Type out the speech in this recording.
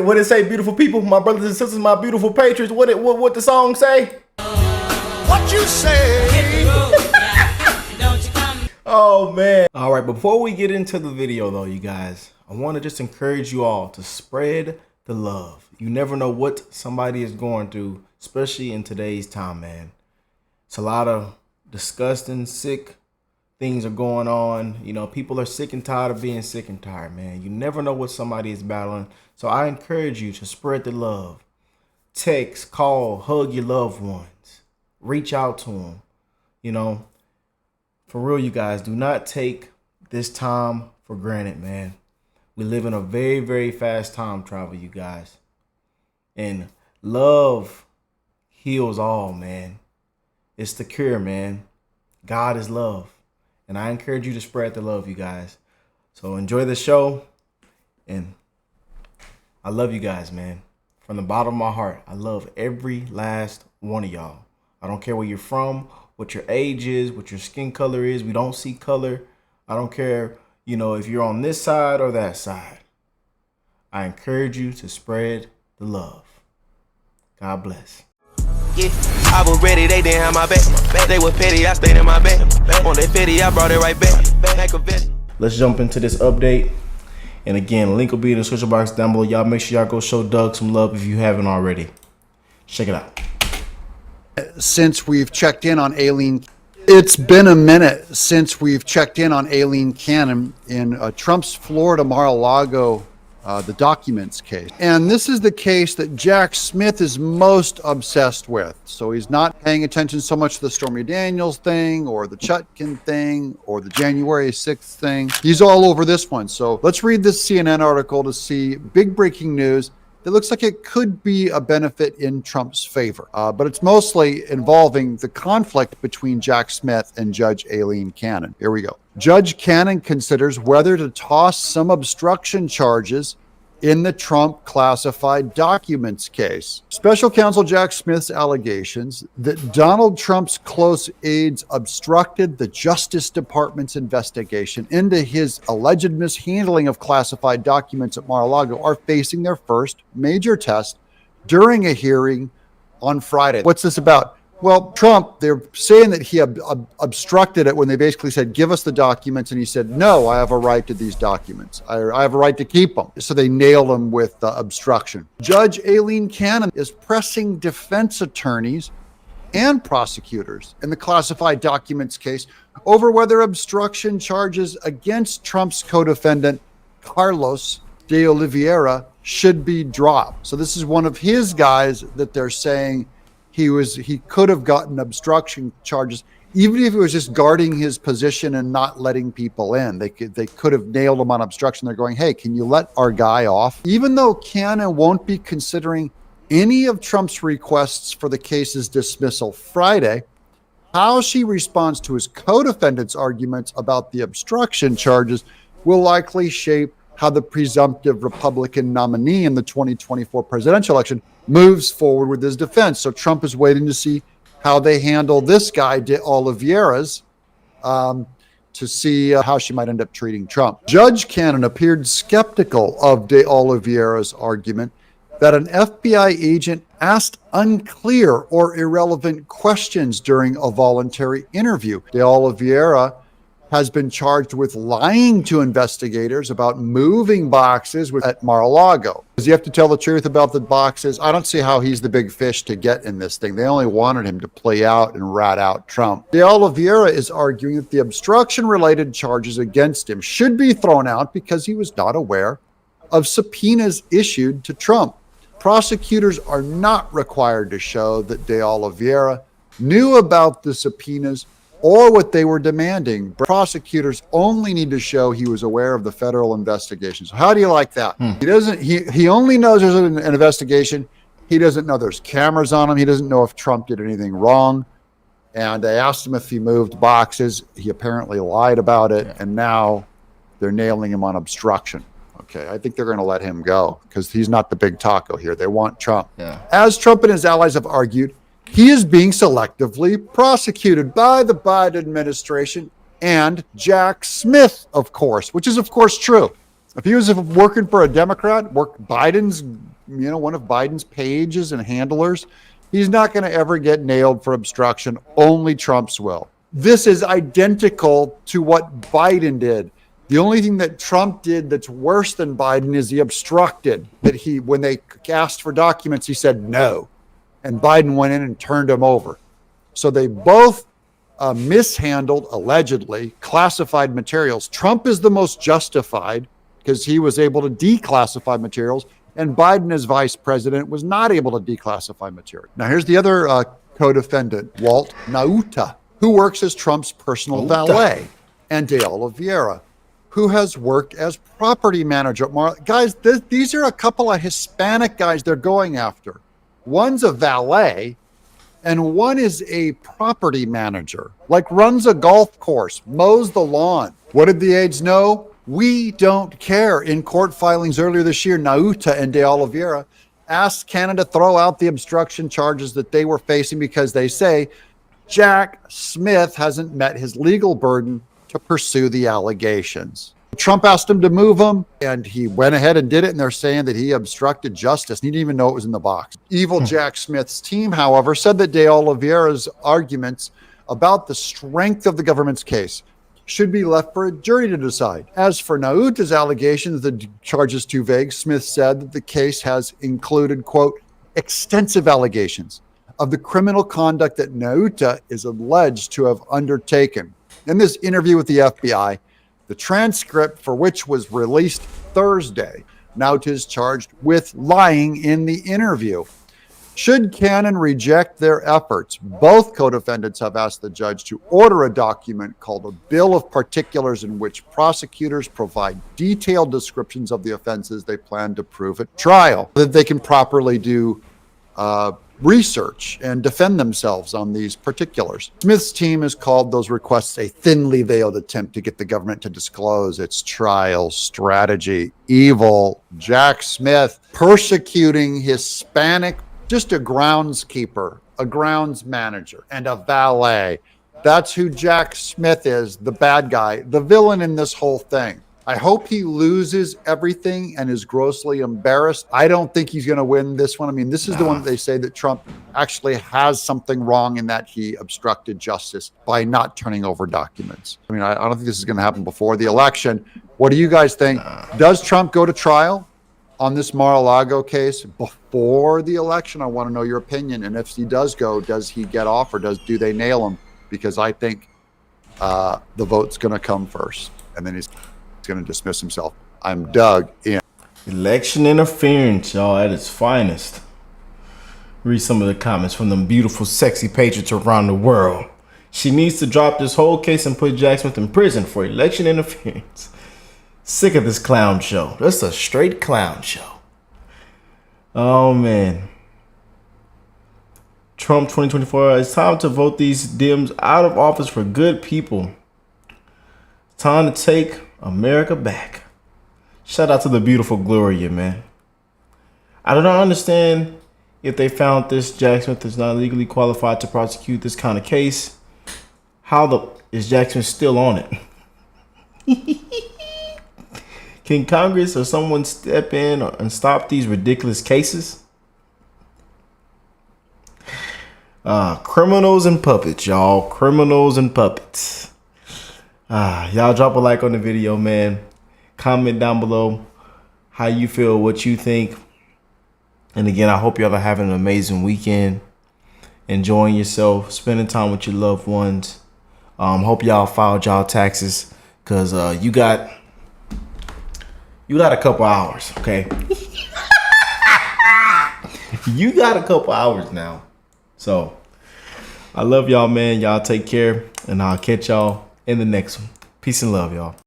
What it say, beautiful people, my brothers and sisters, my beautiful patriots? What the song say? What you say? Oh man. All right, before we get into the video though, you guys, I want to just encourage you all to spread the love. You never know what somebody is going through, especially in today's time, man. It's a lot of disgusting, sick things are going on. You know, people are sick and tired of being sick and tired, man. You never know what somebody is battling. So I encourage you to spread the love. Text, call, hug your loved ones. Reach out to them. You know, for real, you guys, do not take this time for granted, man. We live in a very, very fast time travel, you guys. And love heals all, man. It's the cure, man. God is love. And I encourage you to spread the love, you guys. So enjoy the show. And I love you guys, man. From the bottom of my heart, I love every last one of y'all. I don't care where you're from, what your age is, what your skin color is. We don't see color. I don't care, you know, if you're on this side or that side. I encourage you to spread the love. God bless. Yeah, I was ready, they didn't have my back. They were petty, I stayed in my bed. On that petty, I brought it right back. Let's jump into this update. And again, link will be in the description box down below. Y'all make sure y'all go show Doug some love if you haven't already. Check it out. Since we've checked in on Aileen, it's been a minute since we've checked in on Aileen Cannon in Trump's Florida Mar-a-Lago the documents case. And this is the case that Jack Smith is most obsessed with. So he's not paying attention so much to the Stormy Daniels thing or the Chutkan thing or the January 6th thing. He's all over this one. So let's read this CNN article to see big breaking news that looks like it could be a benefit in Trump's favor. But it's mostly involving the conflict between Jack Smith and Judge Aileen Cannon. Here we go. Judge Cannon considers whether to toss some obstruction charges in the Trump classified documents case. Special counsel Jack Smith's allegations that Donald Trump's close aides obstructed the Justice Department's investigation into his alleged mishandling of classified documents at Mar-a-Lago are facing their first major test during a hearing on Friday. What's this about? Well, Trump, they're saying that he obstructed it when they basically said, give us the documents. And he said, no, I have a right to these documents. I have a right to keep them. So they nailed him with obstruction. Judge Aileen Cannon is pressing defense attorneys and prosecutors in the classified documents case over whether obstruction charges against Trump's co-defendant, Carlos de Oliveira, should be dropped. So this is one of his guys that they're saying he could have gotten obstruction charges, even if he was just guarding his position and not letting people in. They could have nailed him on obstruction. They're going, hey, can you let our guy off? Even though Cannon won't be considering any of Trump's requests for the case's dismissal Friday, how she responds to his co-defendant's arguments about the obstruction charges will likely shape how the presumptive Republican nominee in the 2024 presidential election moves forward with his defense. So Trump is waiting to see how they handle this guy, de Oliveira's, to see how she might end up treating Trump. Judge Cannon appeared skeptical of de Oliveira's argument that an FBI agent asked unclear or irrelevant questions during a voluntary interview. De Oliveira has been charged with lying to investigators about moving boxes at Mar-a-Lago. Does he have to tell the truth about the boxes? I don't see how he's the big fish to get in this thing. They only wanted him to play out and rat out Trump. De Oliveira is arguing that the obstruction-related charges against him should be thrown out because he was not aware of subpoenas issued to Trump. Prosecutors are not required to show that de Oliveira knew about the subpoenas or what they were demanding. Prosecutors only need to show he was aware of the federal investigation. So how do you like that? He only knows there's an investigation. He doesn't know there's cameras on him. He doesn't know if Trump did anything wrong. And they asked him if he moved boxes. He apparently lied about it. And now they're nailing him on obstruction. Okay, I think they're going to let him go because he's not the big taco here. They want Trump. Yeah. As Trump and his allies have argued, he is being selectively prosecuted by the Biden administration and Jack Smith, of course, which is, of course, true. If he was working for a Democrat, Biden's, one of Biden's pages and handlers, he's not going to ever get nailed for obstruction. Only Trump's will. This is identical to what Biden did. The only thing that Trump did that's worse than Biden is he obstructed. When they asked for documents, he said no. And Biden went in and turned him over. So they both mishandled, allegedly, classified materials. Trump is the most justified because he was able to declassify materials, and Biden, as vice president, was not able to declassify material. Now, here's the other co-defendant, Walt Nauta, who works as Trump's personal valet, and De Oliveira, who has worked as property manager. Guys, these are a couple of Hispanic guys they're going after. One's a valet, and one is a property manager, like runs a golf course, mows the lawn. What did the aides know? We don't care. In court filings earlier this year, Nauta and De Oliveira asked Canada to throw out the obstruction charges that they were facing because they say Jack Smith hasn't met his legal burden to pursue the allegations. Trump asked him to move them, and he went ahead and did it, and they're saying that he obstructed justice. He didn't even know it was in the box. Evil Jack Smith's team, however, said that De Oliveira's arguments about the strength of the government's case should be left for a jury to decide. As for Nauta's allegations, the charge is too vague. Smith said that the case has included, quote, extensive allegations of the criminal conduct that Nauta is alleged to have undertaken. In this interview with the FBI, the transcript for which was released Thursday, Nauta is charged with lying in the interview. Should Cannon reject their efforts, both co-defendants have asked the judge to order a document called a Bill of Particulars in which prosecutors provide detailed descriptions of the offenses they plan to prove at trial, so that they can properly do research and defend themselves on these particulars. Smith's team has called those requests a thinly veiled attempt to get the government to disclose its trial strategy. Evil Jack Smith persecuting Hispanic, just a groundskeeper, a grounds manager, and a valet. That's who Jack Smith is, the bad guy, the villain in this whole thing. I hope he loses everything and is grossly embarrassed. I don't think he's going to win this one. I mean, this is the one that they say that Trump actually has something wrong in that he obstructed justice by not turning over documents. I mean, I don't think this is going to happen before the election. What do you guys think? Does Trump go to trial on this Mar-a-Lago case before the election? I want to know your opinion. And if he does go, does he get off, or do they nail him? Because I think the vote's going to come first, and then he's going to dismiss himself. I'm Doug in. Election interference, y'all, at its finest. Read some of the comments from them beautiful, sexy patriots around the world. She needs to drop this whole case and put Jack Smith in prison for election interference. Sick of this clown show. That's a straight clown show. Oh, man. Trump 2024. It's time to vote these Dems out of office for good people. Time to take America back. Shout out to the beautiful Gloria, man. I don't understand if they found this Jack Smith is not legally qualified to prosecute this kind of case. Is Jack Smith still on it? Can Congress or someone step in and stop these ridiculous cases? Criminals and puppets, y'all. Criminals and puppets. Y'all drop a like on the video, man. Comment down below how you feel, what you think. And again, I hope y'all are having an amazing weekend. Enjoying yourself, spending time with your loved ones. Hope y'all filed y'all taxes, because you got a couple hours, okay? You got a couple hours now. So I love y'all, man. Y'all take care, and I'll catch y'all in the next one. Peace and love, y'all.